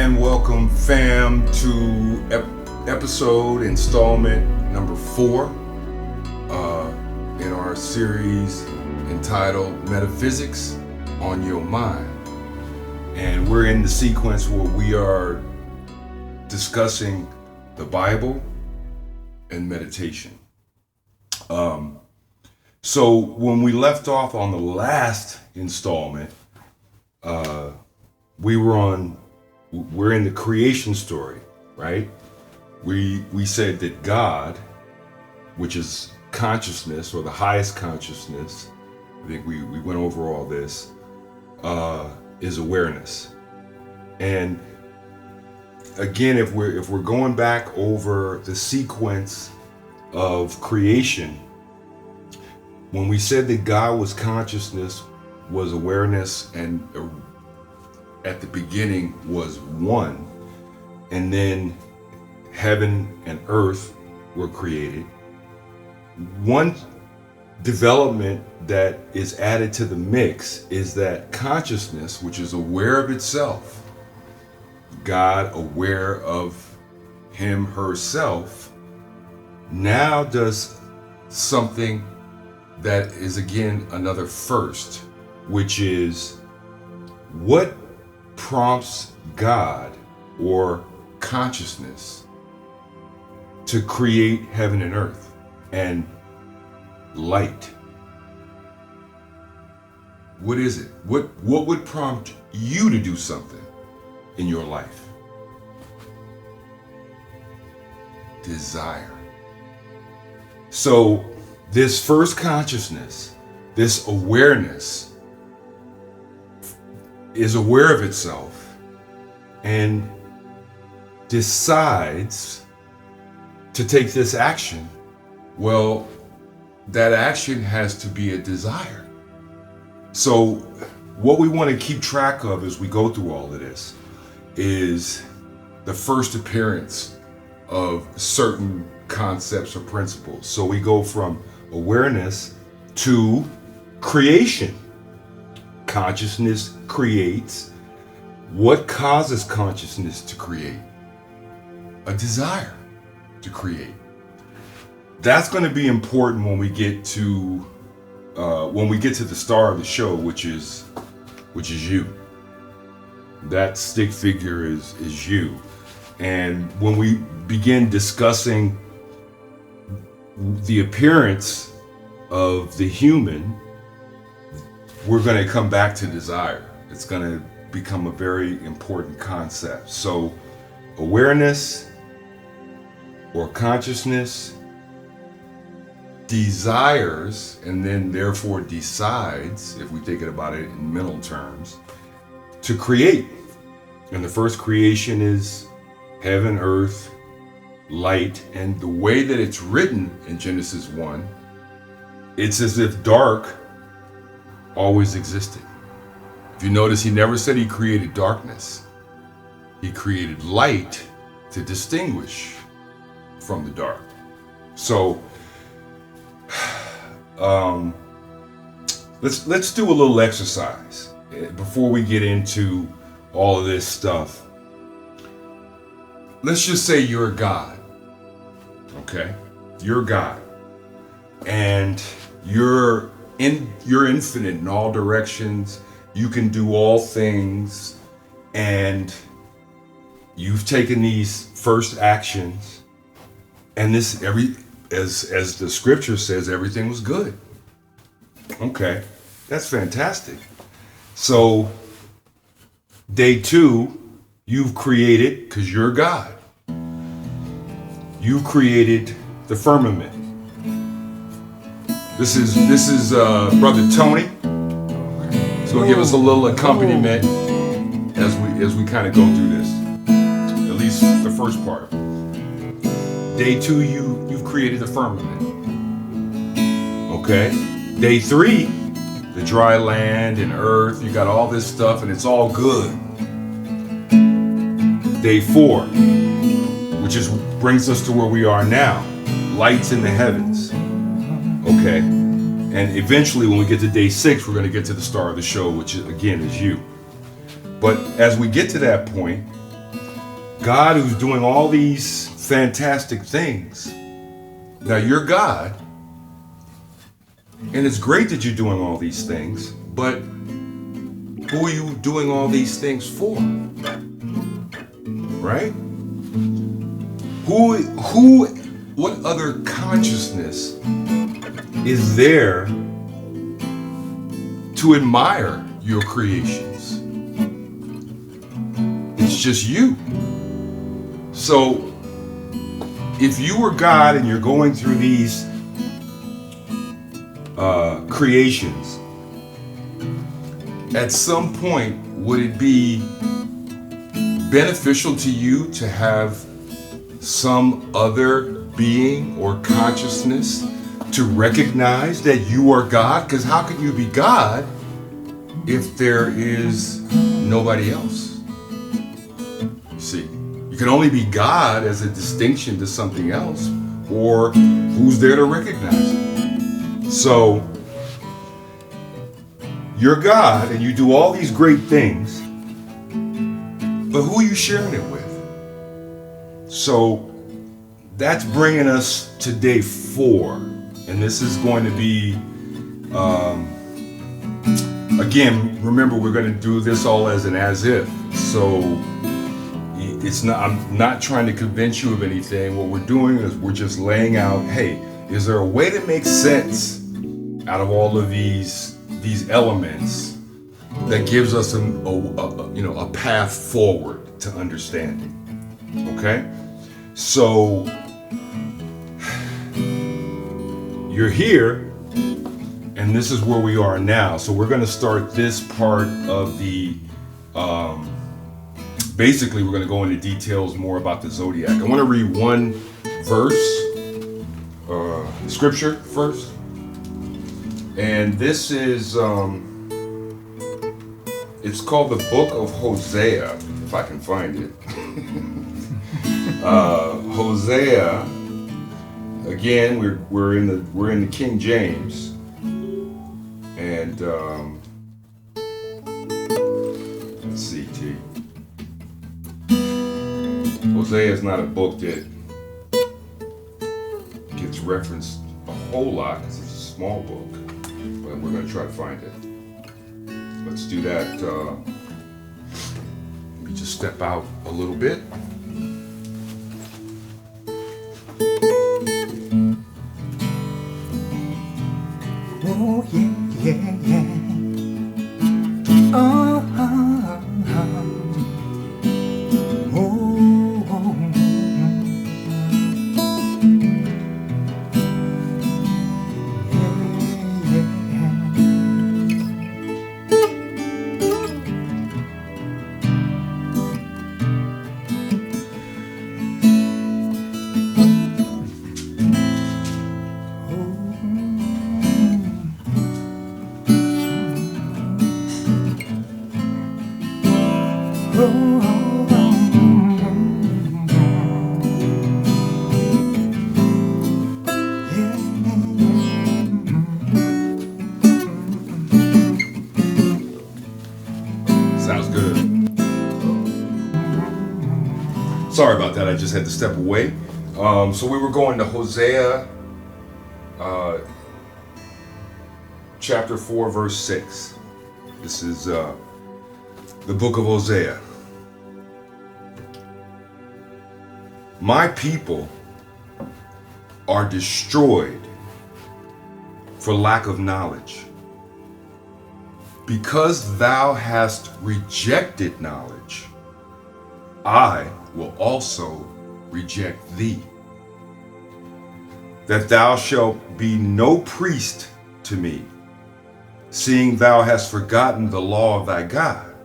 And welcome, fam, to episode installment number 4 in our series entitled Metaphysics On Yo Mind. And we're in the sequence where we are discussing the Bible and meditation. So when we left off on the last installment, we're in the creation story, right? We said that God, which is consciousness or the highest consciousness, I think we went over all this, is awareness. And again, if we're going back over the sequence of creation, when we said that God was consciousness, was awareness, and at the beginning was one, and then heaven and earth were created, one development that is added to the mix is that consciousness, which is aware of itself, God aware of him, herself, now does something that is again another first, which is what prompts God or consciousness to create heaven and earth and light. What is it? What would prompt you to do something in your life? Desire. So this first consciousness, this awareness, is aware of itself and decides to take this action. Well, that action has to be a desire. So what we want to keep track of as we go through all of this is the first appearance of certain concepts or principles. So we go from awareness to creation. Consciousness creates. What causes consciousness to create? A desire to create. That's going to be important when we get to the star of the show, which is you. That stick figure is you. And when we begin discussing the appearance of the human, we're going to come back to desire. It's going to become a very important concept. So awareness or consciousness desires, and then therefore decides, if we think about it in mental terms, to create. And the first creation is heaven, earth, light. And the way that it's written in Genesis 1, it's as if dark always existed. If you notice, he never said he created darkness. He created light to distinguish from the dark. So let's do a little exercise before we get into all of this stuff. Let's just say you're God. Okay? You're God. And you're infinite in all directions. You can do all things, and you've taken these first actions, and as the scripture says, everything was good. Okay, that's fantastic. So day 2, you've created, because you're God, you created the firmament. This is Brother Tony. He's gonna give us a little accompaniment as we kind of go through this. At least the first part. Day 2, you've created the firmament. Okay. Day 3, the dry land and earth. You got all this stuff, and it's all good. Day 4, which brings us to where we are now. Lights in the heavens. Okay. And eventually, when we get to day 6, we're going to get to the star of the show, which again is you. But as we get to that point, God who's doing all these fantastic things. Now you're God, and it's great that you're doing all these things, but who are you doing all these things for? Right? What other consciousness is there to admire your creations? It's just you. So if you were God and you're going through these creations, at some point, would it be beneficial to you to have some other being or consciousness to recognize that you are God? Because how can you be God if there is nobody else? You see, you can only be God as a distinction to something else, or who's there to recognize it. So you're God and you do all these great things, but who are you sharing it with? So that's bringing us to day 4. And this is going to be, again, remember we're going to do this all as an as if. So it's not, I'm not trying to convince you of anything. What we're doing is we're just laying out, hey, is there a way to make sense out of all of these elements that gives us a path forward to understanding? Okay? So you're here, and this is where we are now. So we're going to start this part of the, basically we're going to go into details more about the zodiac. I want to read one verse, scripture first. And this is, it's called the Book of Hosea, if I can find it. Hosea, again, we're in the King James, and let's see, T. Hosea is not a book that gets referenced a whole lot because it's a small book, but we're going to try to find it. Let's do that. Let me just step out a little bit. Oh yeah, yeah, yeah. Oh, oh, oh, oh, oh. Yeah, yeah. Sounds good. Sorry about that, I just had to step away. So we were going to Hosea chapter 4, verse 6. This is the book of Hosea. My people are destroyed for lack of knowledge. Because thou hast rejected knowledge, I will also reject thee. That thou shalt be no priest to me, seeing thou hast forgotten the law of thy God.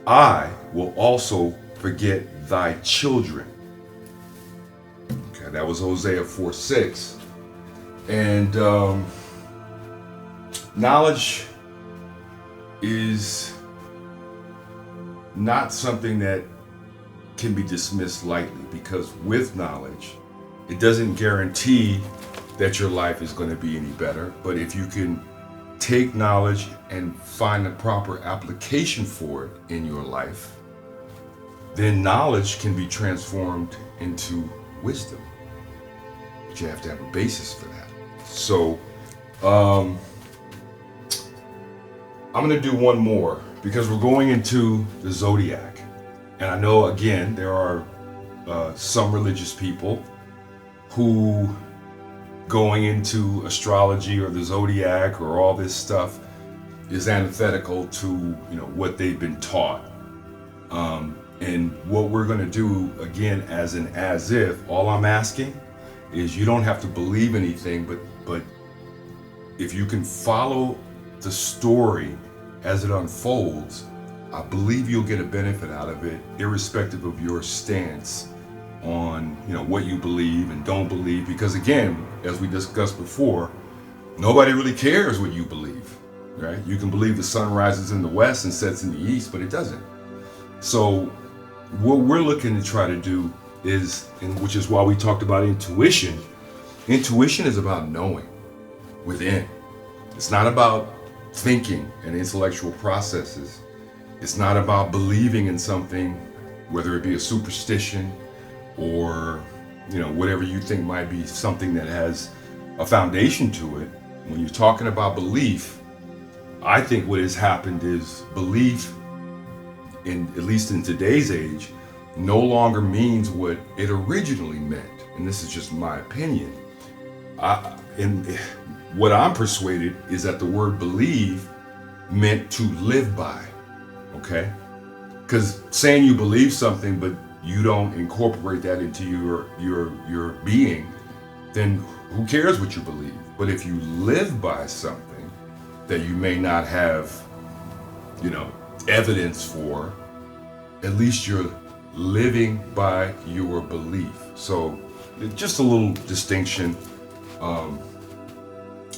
I will also forget thy children. Okay, that was Hosea 4:6. And knowledge is not something that can be dismissed lightly, because with knowledge, it doesn't guarantee that your life is going to be any better. But if you can take knowledge and find the proper application for it in your life, then knowledge can be transformed into wisdom. But you have to have a basis for that. So I'm going to do one more because we're going into the zodiac. And I know, again, there are some religious people who going into astrology or the zodiac or all this stuff is antithetical to, you know, what they've been taught. And what we're going to do, again, as if, all I'm asking is you don't have to believe anything, but if you can follow the story as it unfolds, I believe you'll get a benefit out of it, irrespective of your stance on, you know, what you believe and don't believe. Because again, as we discussed before, nobody really cares what you believe, right? You can believe the sun rises in the west and sets in the east, but it doesn't. So what we're looking to try to do is, and which is why we talked about intuition. Intuition is about knowing within. It's not about thinking and intellectual processes. It's not about believing in something, whether it be a superstition or, you know, whatever you think might be something that has a foundation to it. When you're talking about belief, I think what has happened is belief, at least in today's age, no longer means what it originally meant. And this is just my opinion. And what I'm persuaded is that the word believe meant to live by, okay? Because saying you believe something but you don't incorporate that into your being, then who cares what you believe? But if you live by something that you may not have, you know, evidence for, at least you're living by your belief. So just a little distinction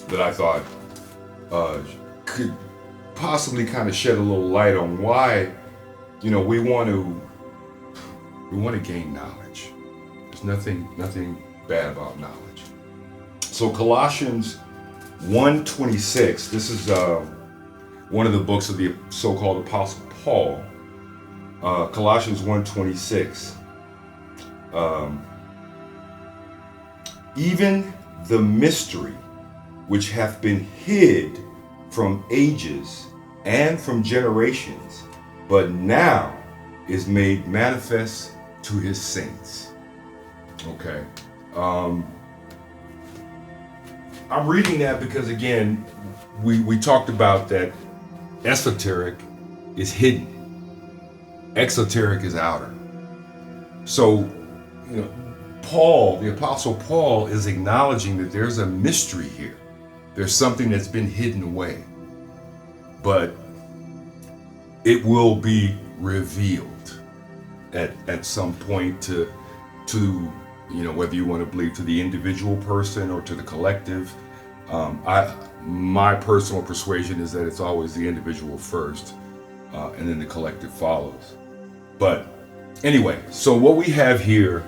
that I thought could possibly kind of shed a little light on why, you know, we want to gain knowledge. There's nothing bad about knowledge. So Colossians 1:26, this is one of the books of the so-called Apostle Paul. Colossians 1:26. Even the mystery which hath been hid from ages and from generations, but now is made manifest to his saints. Okay. I'm reading that because, again, we talked about that esoteric is hidden. Exoteric is outer. So, you know, Paul, the Apostle Paul, is acknowledging that there's a mystery here. There's something that's been hidden away, but it will be revealed at some point to you know, whether you want to believe to the individual person or to the collective. My personal persuasion is that it's always the individual first, and then the collective follows. But anyway, so what we have here,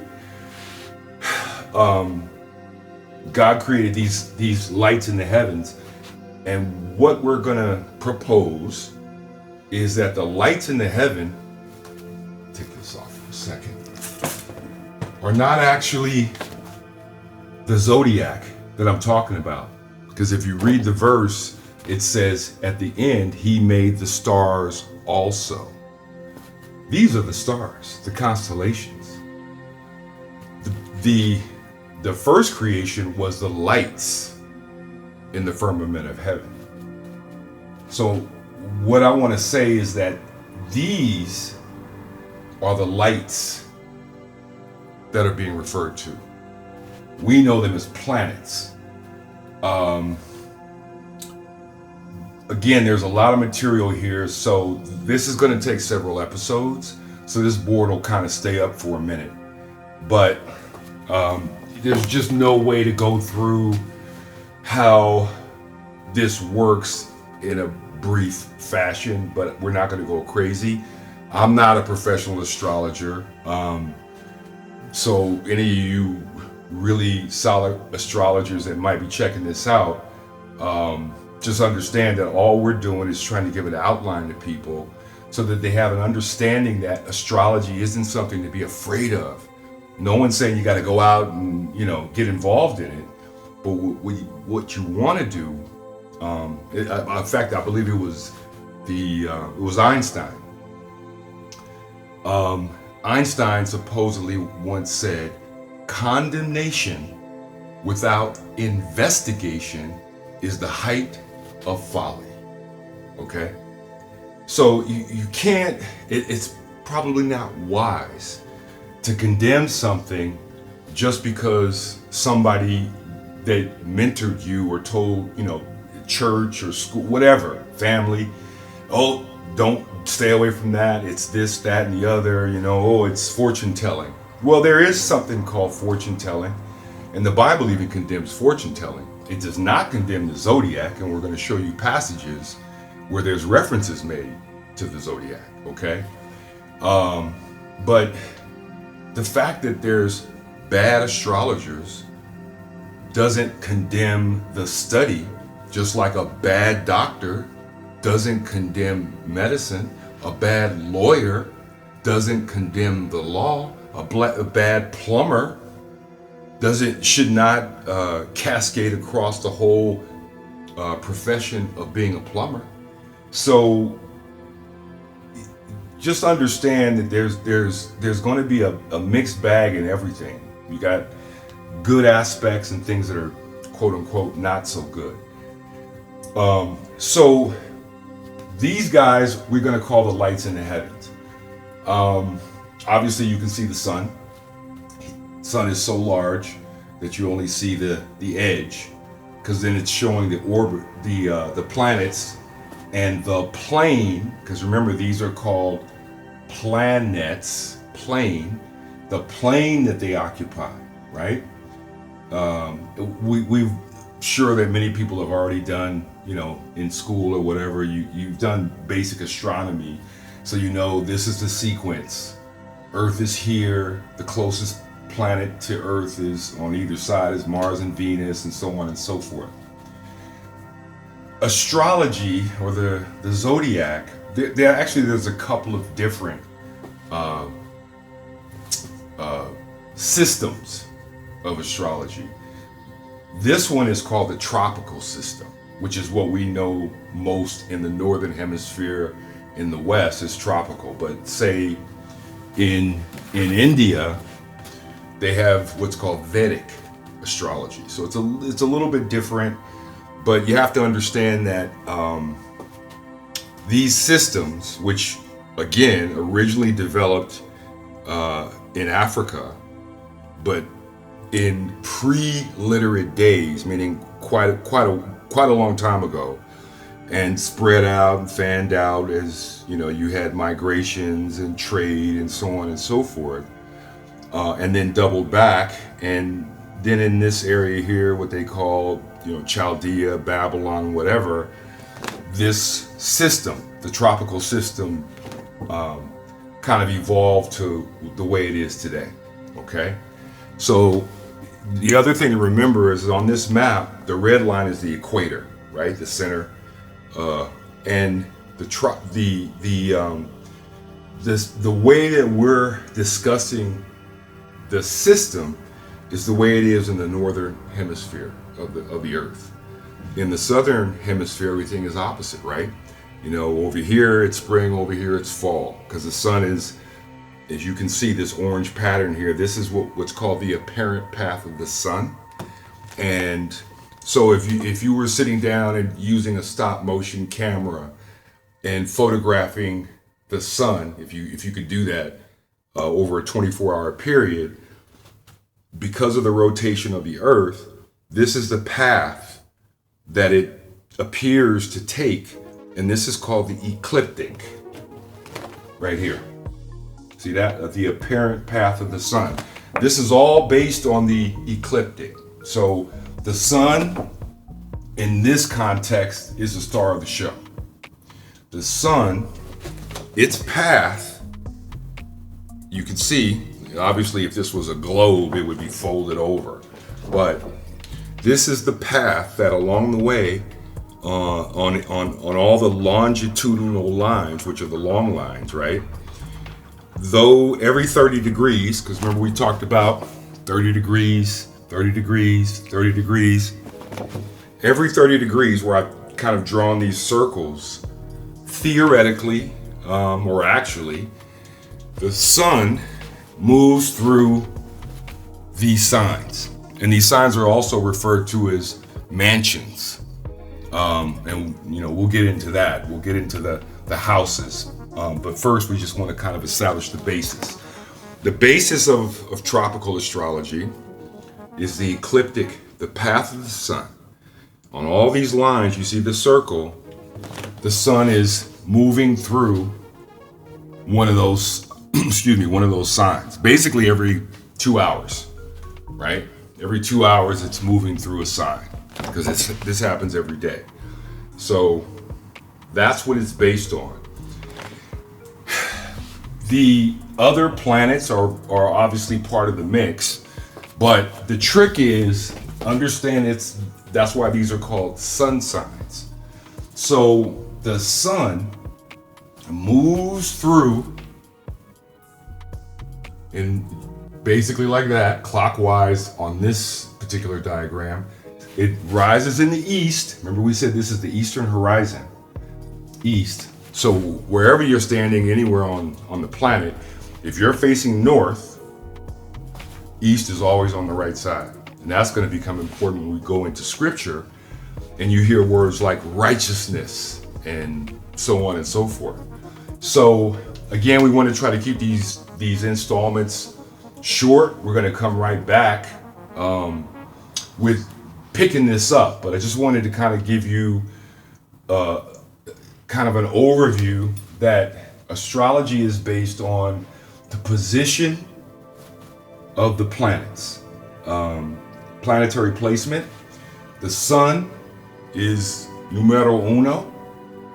God created these lights in the heavens, and what we're gonna propose is that the lights in the heaven, take this off for a second, are not actually the zodiac that I'm talking about. Because if you read the verse, it says at the end, he made the stars also. These are the stars, the constellations. The first creation was the lights in the firmament of heaven. So what I want to say is that these are the lights that are being referred to. We know them as planets. Again, there's a lot of material here, so this is going to take several episodes. So this board will kind of stay up for a minute. But there's just no way to go through how this works in a brief fashion, but we're not going to go crazy. I'm not a professional astrologer. So any of you really solid astrologers that might be checking this out, just understand that all we're doing is trying to give an outline to people so that they have an understanding that astrology isn't something to be afraid of. No one's saying you got to go out and, get involved in it. But what you want to do, in fact, I believe it was Einstein. Einstein supposedly once said, condemnation without investigation is the height of folly. Okay? So you can't, it's probably not wise to condemn something just because somebody that mentored you or told, church or school, whatever, family, oh, don't stay away from that. It's this, that, and the other, it's fortune telling. Well, there is something called fortune telling, and the Bible even condemns fortune telling. It does not condemn the zodiac, and we're going to show you passages where there's references made to the zodiac, okay? But the fact that there's bad astrologers doesn't condemn the study, just like a bad doctor doesn't condemn medicine, a bad lawyer doesn't condemn the law, a bad plumber should not cascade across the whole profession of being a plumber. So just understand that there's going to be a mixed bag in everything. You got good aspects and things that are quote unquote not so good. So these guys we're going to call the lights in the heavens. Obviously you can see the sun. Sun is so large that you only see the edge, because then it's showing the orbit, the planets and the plane, because remember these are called planets, the plane that they occupy, right? We've sure that many people have already done, in school or whatever, you've done basic astronomy, so this is the sequence. Earth is here, the closest planet to Earth is on either side is Mars and Venus, and so on and so forth. Astrology, or the zodiac, there's a couple of different systems of astrology. This one is called the tropical system, which is what we know most in the northern hemisphere. In the west is tropical, but say in India they have what's called Vedic astrology. So it's a little bit different, but you have to understand that these systems, which again originally developed in Africa, but in pre-literate days, meaning quite a long time ago, and spread out and fanned out as you had migrations and trade and so on and so forth, and then doubled back, and then in this area here, what they call Chaldea, Babylon, whatever, this system, the tropical system, kind of evolved to the way it is today. Okay, so the other thing to remember is on this map, the red line is the equator, right, the center, and the way that we're discussing the system is the way it is in the northern hemisphere of the Earth. In the southern hemisphere, everything is opposite, right? Over here it's spring, over here it's fall, because the sun is, as you can see, this orange pattern here. This is what's called the apparent path of the sun. And so if you were sitting down and using a stop motion camera and photographing the sun, if you could do that over a 24-hour period, because of the rotation of the Earth, this is the path that it appears to take, and this is called the ecliptic, right here. See that? The apparent path of the sun. This is all based on the ecliptic. So the sun, in this context, is the star of the show. The sun, its path, you can see, obviously if this was a globe, it would be folded over. But this is the path that along the way, on all the longitudinal lines, which are the long lines, right? Though every 30 degrees, because remember we talked about 30 degrees, 30 degrees, 30 degrees. Every 30 degrees where I've kind of drawn these circles, theoretically, or actually, the sun moves through these signs. And these signs are also referred to as mansions. And we'll get into that. We'll get into the houses. But first, we just want to kind of establish the basis. The basis of tropical astrology is the ecliptic, the path of the sun. On all these lines, you see the circle, the sun is moving through one of those, one of those signs. Basically every 2 hours, right? Every 2 hours, it's moving through a sign because this happens every day. So that's what it's based on. The other planets are obviously part of the mix, but the trick is understand that's why these are called sun signs. So the sun moves through in basically like that, clockwise on this particular diagram. It rises in the east. Remember we said this is the eastern horizon, east. So wherever you're standing, anywhere on the planet, if you're facing north, east is always on the right side. And that's going to become important when we go into scripture and you hear words like righteousness and so on and so forth. So again, we want to try to keep these installments short. We're going to come right back with picking this up, but I just wanted to kind of give you kind of an overview that astrology is based on the position of the planets. Planetary placement. The sun is numero uno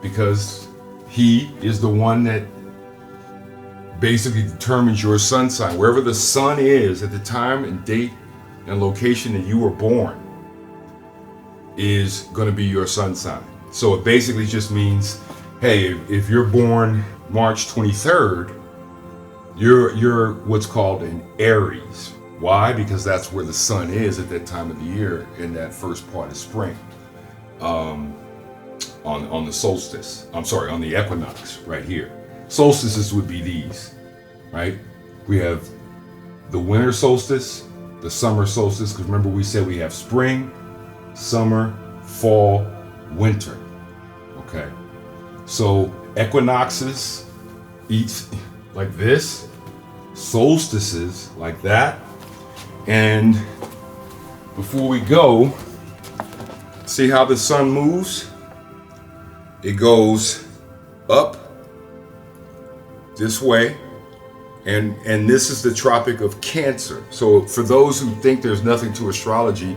because he is the one that basically determines your sun sign. Wherever the sun is at the time and date and location that you were born is going to be your sun sign. So it basically just means, hey, if you're born March 23rd, you're what's called an Aries. Why? Because that's where the sun is at that time of the year in that first part of spring. On the solstice. I'm sorry, on the equinox right here. Solstices would be these, right? We have the winter solstice, the summer solstice, because remember we said we have spring, summer, fall, winter. Okay. So equinoxes eat like this, solstices like that. And before we go, see how the sun moves? It goes up this way, and this is the Tropic of Cancer. So for those who think there's nothing to astrology,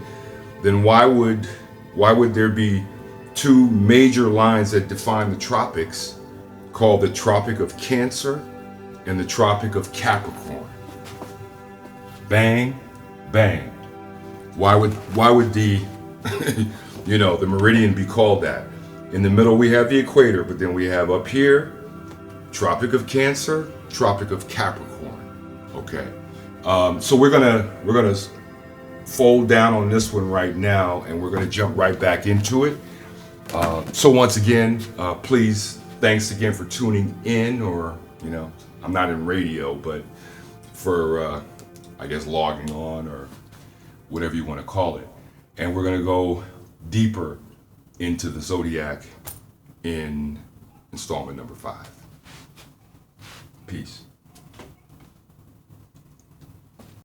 then why would there be two major lines that define the tropics called the Tropic of Cancer and the Tropic of Capricorn? Bang, bang. Why would the the meridian be called that? In the middle we have the equator, but then we have up here Tropic of Cancer, Tropic of Capricorn. Okay. So we're gonna fold down on this one right now, and we're gonna jump right back into it. So once again, please, thanks again for tuning in, or I'm not in radio, but for I guess logging on or whatever you want to call it. And we're gonna go deeper into the zodiac in installment number 5. Peace.